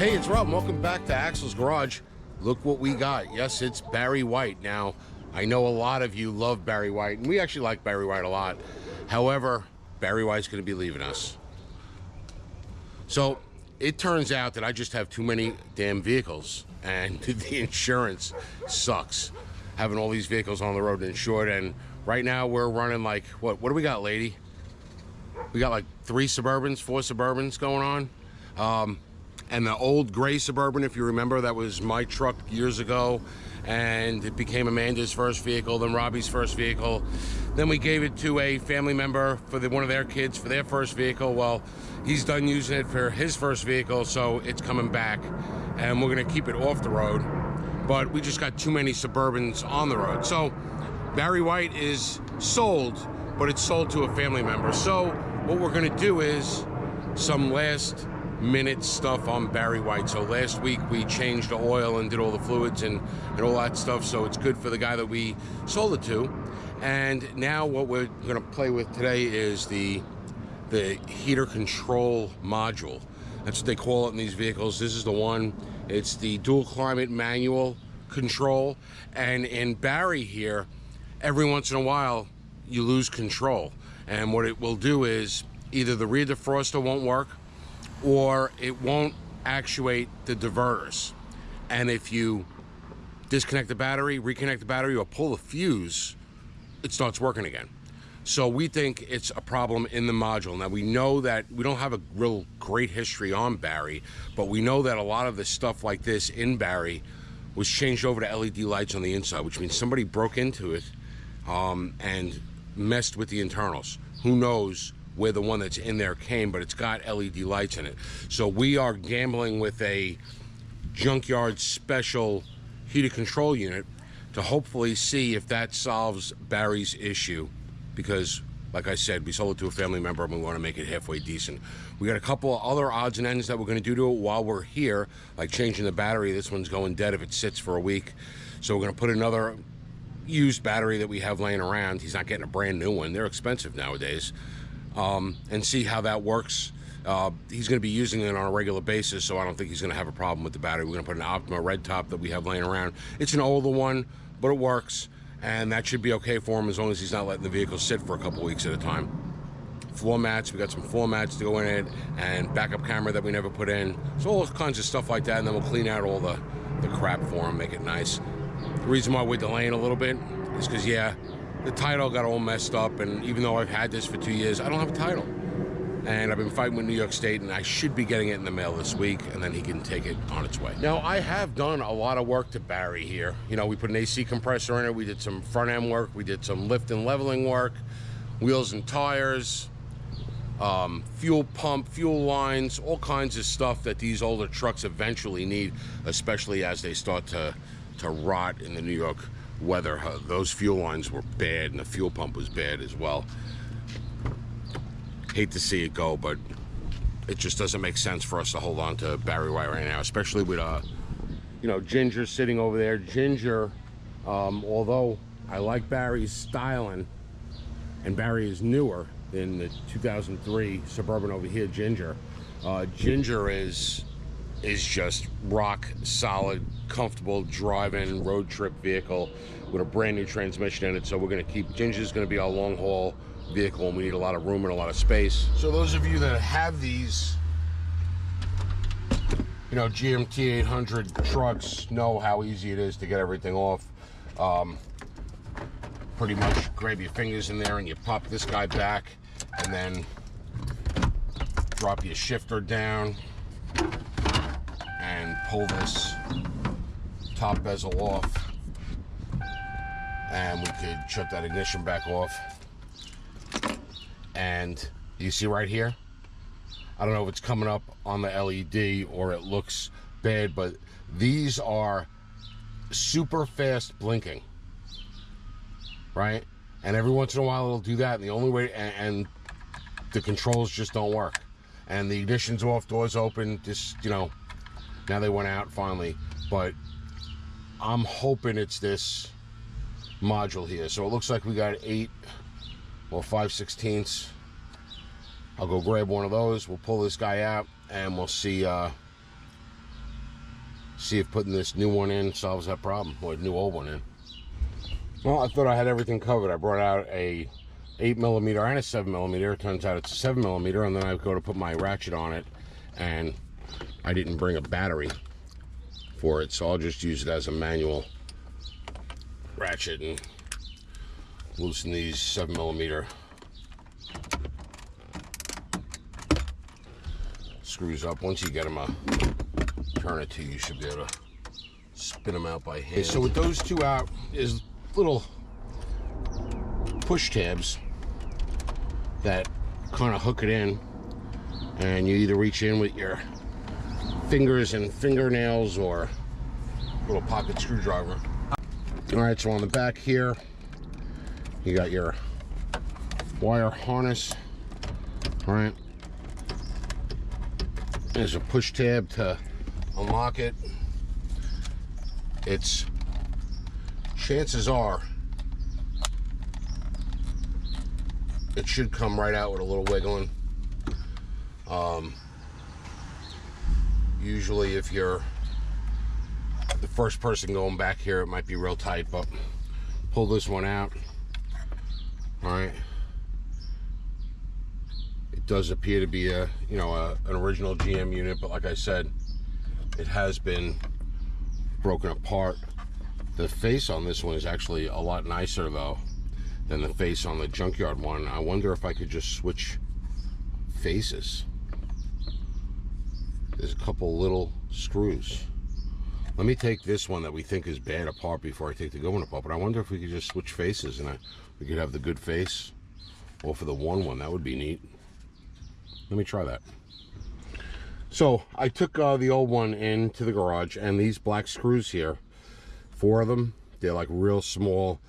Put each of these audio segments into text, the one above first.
Hey, it's Rob. Welcome back to Axel's Garage. Look what we got. Yes, it's Barry White. Now, I know a lot of you love Barry White, and we actually like Barry White a lot. However, Barry White's going to be leaving us. So, it turns out that I just have too many damn vehicles, and the insurance sucks. Having all these vehicles on the road insured, and right now we're running like, what do we got, lady? We got like 4 Suburbans going on. And the old gray Suburban, if you remember, that was my truck years ago, and it became Amanda's first vehicle, then Robbie's first vehicle. Then we gave it to a family member for one of their kids for their first vehicle. Well, he's done using it for his first vehicle, so it's coming back, and we're gonna keep it off the road. But we just got too many Suburbans on the road. So Barry White is sold, but it's sold to a family member. So what we're gonna do is some last minute stuff on Barry White. So last week we changed the oil and did all the fluids and all that stuff, so it's good for the guy that we sold it to. And now what we're going to play with today is the heater control module. That's what they call it in these vehicles. This is the one. It's the dual climate manual control, and in Barry here, every once in a while you lose control, and what it will do is either the rear defroster won't work, or it won't actuate the diverters. And if you disconnect the battery, reconnect the battery, or pull the fuse, it starts working again. So we think it's a problem in the module. Now we know that we don't have a real great history on Barry, but we know that a lot of the stuff like this in Barry was changed over to LED lights on the inside, which means somebody broke into it and messed with the internals. Who knows where the one that's in there came, but it's got LED lights in it. So we are gambling with a junkyard special heated control unit to hopefully see if that solves Barry's issue, because like I said, we sold it to a family member and we want to make it halfway decent. We got a couple of other odds and ends that we're going to do to it while we're here, like changing the battery. This one's going dead if it sits for a week, so we're going to put another used battery that we have laying around. He's not getting a brand new one. They're expensive nowadays. And see how that works. He's going to be using it on a regular basis, so I don't think he's going to have a problem with the battery. We're going to put an Optima red top that we have laying around. It's an older one, but it works, and that should be okay for him as long as he's not letting the vehicle sit for a couple weeks at a time. Floor mats, we got some floor mats to go in it, and backup camera that we never put in. So all kinds of stuff like that, and then we'll clean out all the crap for him, make it nice. The reason why we're delaying a little bit is because, yeah, the title got all messed up, and even though I've had this for 2 years, I don't have a title. And I've been fighting with New York State, and I should be getting it in the mail this week, and then he can take it on its way. Now, I have done a lot of work to Barry here. You know, we put an AC compressor in it, we did some front end work, we did some lift and leveling work, wheels and tires, fuel pump, fuel lines, all kinds of stuff that these older trucks eventually need, especially as they start to rot in the New York weather. Those fuel lines were bad, and the fuel pump was bad as well. Hate to see it go, but it just doesn't make sense for us to hold on to Barry White right now, especially with you know, Ginger sitting over there. Ginger, although I like Barry's styling, and Barry is newer than the 2003 Suburban over here. Ginger is just rock solid, comfortable driving road trip vehicle with a brand new transmission in it. So we're going to keep Ginger's going to be our long haul vehicle, and we need a lot of room and a lot of space. So those of you that have these, you know, GMT-800 trucks know how easy it is to get everything off. Pretty much grab your fingers in there and you pop this guy back, and then drop your shifter down and pull this top bezel off, and we could shut that ignition back off. And you see right here, I don't know if it's coming up on the LED or it looks bad, but these are super fast blinking, right? And every once in a while it'll do that, and the only way, and the controls just don't work, and the ignition's off, doors open, just, you know, now they went out finally. But I'm hoping it's this module here. So it looks like we got 5/16. I'll go grab one of those, we'll pull this guy out, and we'll see see if putting this new one in solves that problem, or a new old one in. Well, I thought I had everything covered. I brought out a 8mm and a 7mm. It turns out it's a 7mm, and then I go to put my ratchet on it, and I didn't bring a battery for it, so I'll just use it as a manual ratchet and loosen these 7mm screws up. Once you get them a turn or two, you should be able to spin them out by hand. Okay, so with those two out is little push tabs that kind of hook it in, and you either reach in with your fingers and fingernails or a little pocket screwdriver. All right, so on the back here you got your wire harness. All right, there's a push tab to unlock it. It's, chances are it should come right out with a little wiggling. Usually if you're the first person going back here, it might be real tight, but pull this one out. All right, it does appear to be a, you know, an original GM unit, but like I said, it has been broken apart. The face on this one is actually a lot nicer though than the face on the junkyard one. I wonder if I could just switch faces. There's a couple little screws. Let me take this one that we think is bad apart before I take the good one apart, but I wonder if we could just switch faces and we could have the good face or for the one. That would be neat. Let me try that. So I took the old one into the garage, and these black screws here, 4 of them, they're like real small.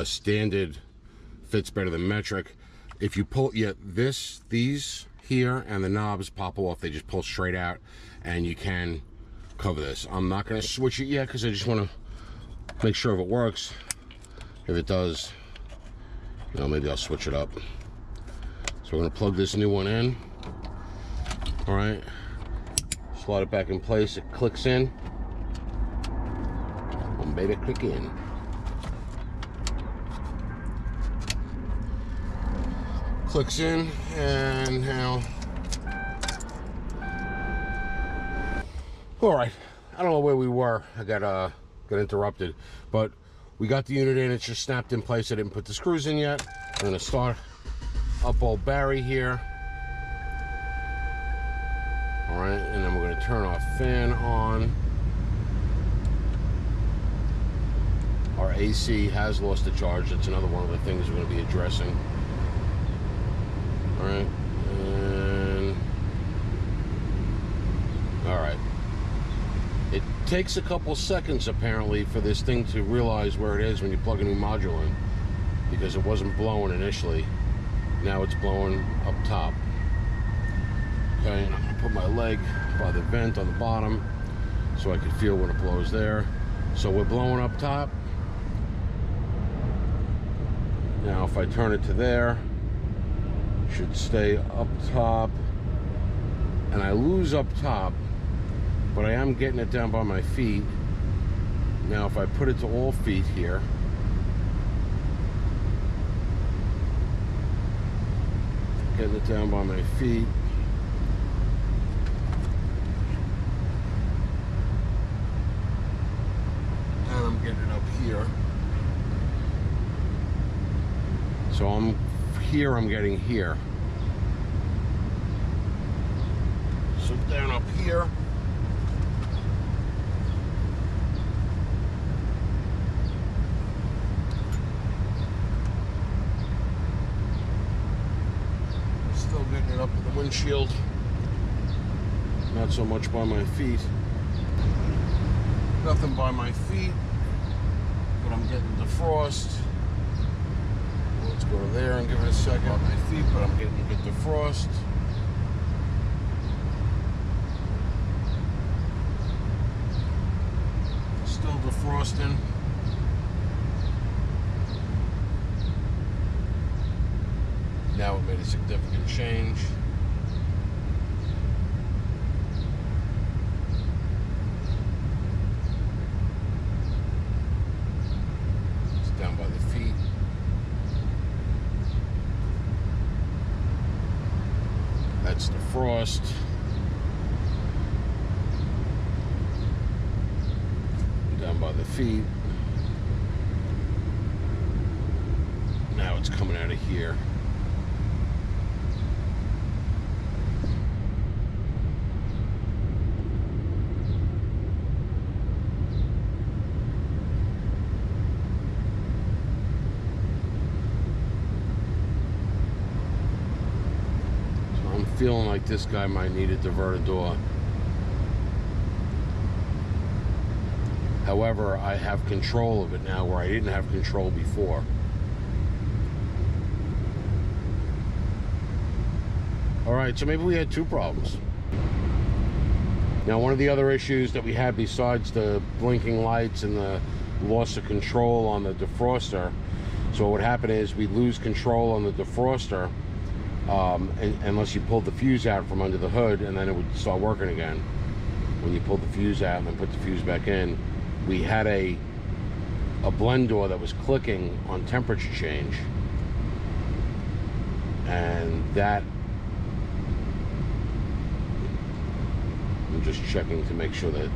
Standard fits better than metric. If you pull, these here and the knobs pop off. They just pull straight out, and you can cover this. I'm not going to switch it yet because I just want to make sure if it works. If it does, you know, maybe I'll switch it up. So we're going to plug this new one in. All right, slide it back in place. It clicks in. Baby, click in. Clicks in, and now, all right, I don't know where we were. I got interrupted, but we got the unit in. It's just snapped in place. I didn't put the screws in yet. I'm gonna start up old Barry here. All right, and then we're gonna turn our fan on. Our AC has lost the charge. That's another one of the things we're going to be addressing. All right, and all right. It takes a couple seconds apparently for this thing to realize where it is when you plug a new module in, because it wasn't blowing initially. Now it's blowing up top. Okay, and I'm going to put my leg by the vent on the bottom so I can feel when it blows there. So we're blowing up top. Now if I turn it to there, it should stay up top, and I lose up top, but I am getting it down by my feet. Now if I put it to all feet here, getting it down by my feet, and I'm getting it up here. So I'm here, I'm getting here. So down up here. Still getting it up to the windshield. Not so much by my feet. Nothing by my feet, but I'm getting defrost. Let's go to there and give it a second on my feet, but I'm getting a good defrost. Still defrosting. Now it made a significant change. That's the frost. Down by the feet. Now it's coming out of here. Feeling like this guy might need a diverter door. However, I have control of it now where I didn't have control before. Alright, so maybe we had two problems. Now, one of the other issues that we had besides the blinking lights and the loss of control on the defroster, so what would happen is we'd lose control on the defroster unless you pulled the fuse out from under the hood, and then it would start working again. When you pulled the fuse out and then put the fuse back in, we had a blend door that was clicking on temperature change, and that, I'm just checking to make sure that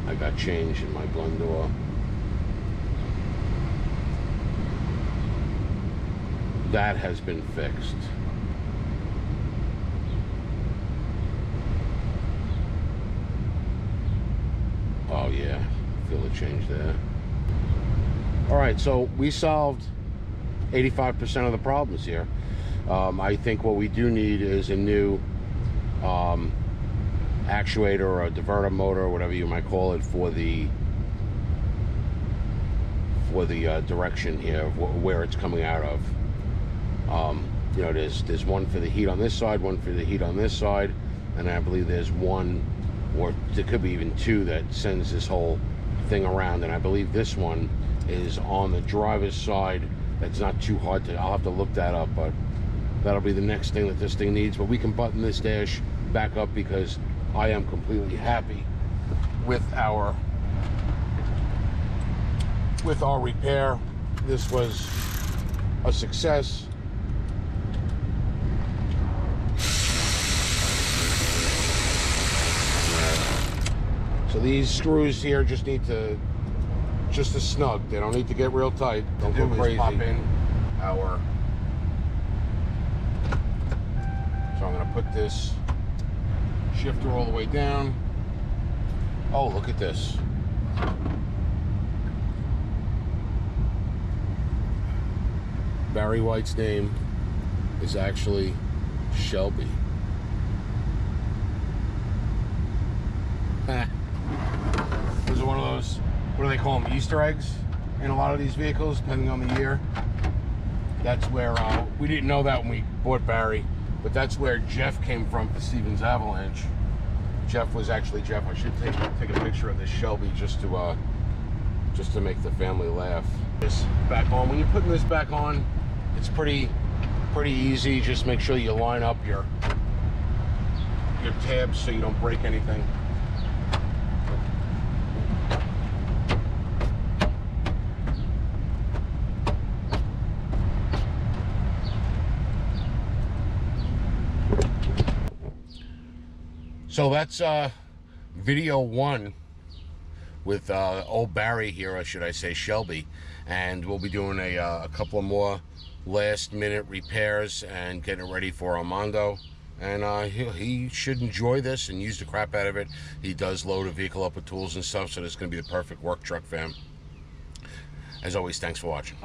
I got change in my blend door. That has been fixed. Oh yeah, feel the change there. All right, so we solved 85% of the problems here. I think what we do need is a new actuator or a diverter motor, or whatever you might call it, for the direction here, where it's coming out of. You know, there's one for the heat on this side, one for the heat on this side, and I believe there's one, or there could be even two, that sends this whole thing around, and I believe this one is on the driver's side. That's not too hard to, I'll have to look that up, but that'll be the next thing that this thing needs. But we can button this dash back up because I am completely happy with our repair. This was a success. So these screws here just need to, just a snug. They don't need to get real tight. Don't go crazy. Pop in our, so I'm gonna put this shifter all the way down. Oh, look at this. Barry White's name is actually Shelby. Those are one of those, what do they call them, Easter eggs in a lot of these vehicles, depending on the year. That's where, we didn't know that when we bought Barry, but that's where Jeff came from for Stevens Avalanche. Jeff was actually Jeff. I should take a picture of this Shelby just to make the family laugh. This back on. When you're putting this back on, it's pretty easy. Just make sure you line up your tabs so you don't break anything. So that's video one with old Barry here, or should I say Shelby, and we'll be doing a couple of more last minute repairs and getting it ready for Armando, and he should enjoy this and use the crap out of it. He does load a vehicle up with tools and stuff, so this is going to be the perfect work truck for him. As always, thanks for watching.